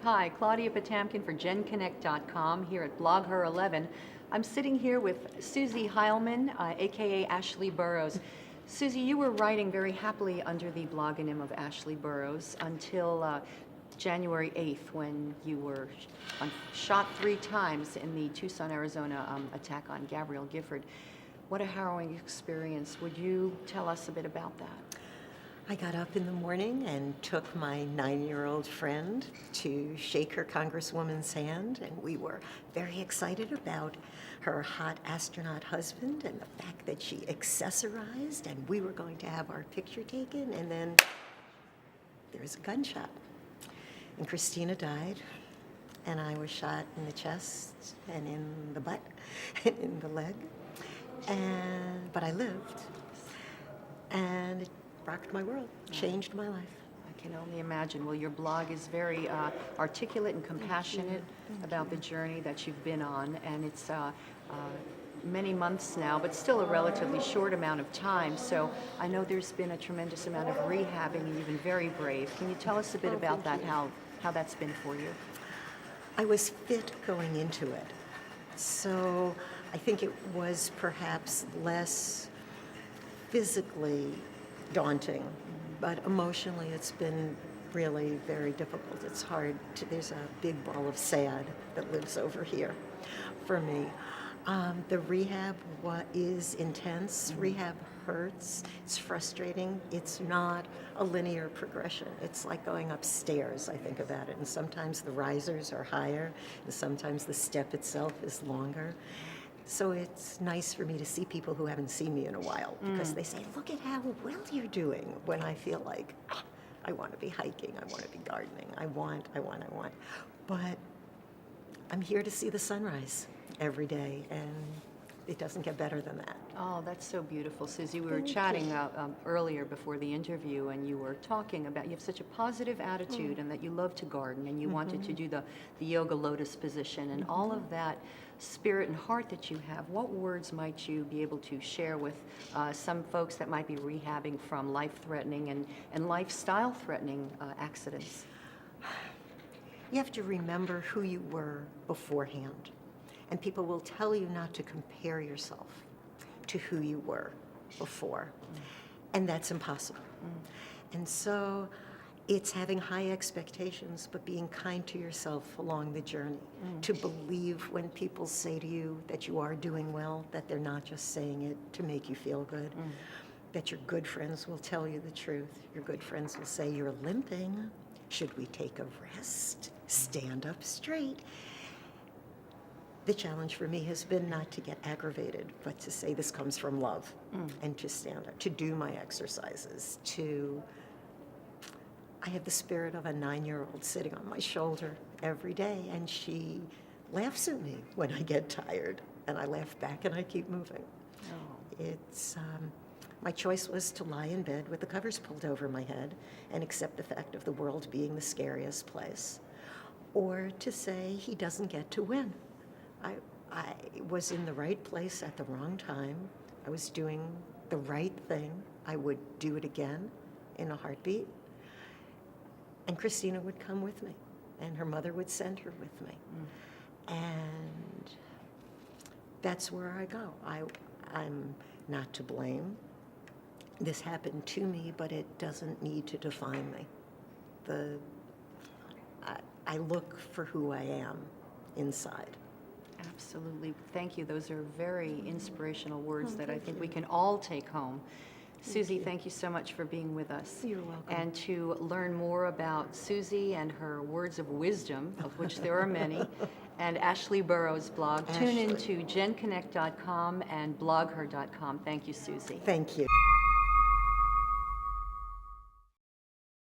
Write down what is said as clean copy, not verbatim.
Hi, Claudia Potamkin for GenConnect.com here at BlogHer 11. I'm sitting here with Susie Heilman, aka Ashleigh Burroughs. Susie, you were writing very happily under the blogonym of Ashleigh Burroughs until January 8th when you were shot 3 times in the Tucson, Arizona attack on Gabrielle Gifford. What a harrowing experience. Would you tell us a bit about that? I got up in the morning and took my 9-year-old friend to shake her congresswoman's hand, and we were very excited about her hot astronaut husband and the fact that she accessorized, and we were going to have our picture taken, and then there was a gunshot. And Christina died, and I was shot in the chest and in the butt and in the leg, but I lived, and it rocked my world, changed my life. I can only imagine. Well, your blog is very articulate and compassionate about the journey that you've been on, and it's many months now, but still a relatively short amount of time. So I know there's been a tremendous amount of rehabbing, and you've been very brave. Can you tell us a bit about that, how that's been for you? I was fit going into it, so I think it was perhaps less physically daunting, but emotionally it's been really very difficult. It's hard there's a big ball of sad that lives over here for me. The rehab is intense. Rehab hurts. It's frustrating. It's not a linear progression. It's like going upstairs, I think about it. And sometimes the risers are higher, and sometimes the step itself is longer. So it's nice for me to see people who haven't seen me in a while, because they say, look at how well you're doing, when I feel like, I want to be hiking, I want to be gardening, I want. But I'm here to see the sunrise every day, and it doesn't get better than that. Oh, that's so beautiful, Susie. We were chatting earlier before the interview, and you were talking about you have such a positive attitude and that you love to garden, and you wanted to do the yoga lotus position, and all of that spirit and heart that you have. What words might you be able to share with some folks that might be rehabbing from life-threatening and lifestyle-threatening accidents? You have to remember who you were beforehand. And people will tell you not to compare yourself to who you were before. And that's impossible. And so it's having high expectations, but being kind to yourself along the journey. To believe when people say to you that you are doing well, that they're not just saying it to make you feel good. That your good friends will tell you the truth. Your good friends will say, you're limping. Should we take a rest? Stand up straight. The challenge for me has been not to get aggravated, but to say this comes from love, and to stand up, to do my exercises, I have the spirit of a 9-year-old sitting on my shoulder every day, and she laughs at me when I get tired, and I laugh back and I keep moving. It's, my choice was to lie in bed with the covers pulled over my head and accept the fact of the world being the scariest place, or to say he doesn't get to win. I was in the right place at the wrong time. I was doing the right thing. I would do it again in a heartbeat. And Christina would come with me, and her mother would send her with me. And that's where I go. I'm not to blame. This happened to me, but it doesn't need to define me. I look for who I am inside. Absolutely. Thank you. Those are very inspirational words that I think we can all take home. Susie, thank you so much for being with us. You're welcome. And to learn more about Susie and her words of wisdom, of which there are many, and Ashleigh Burroughs' blog, tune into GenConnect.com and BlogHer.com. Thank you, Susie. Thank you.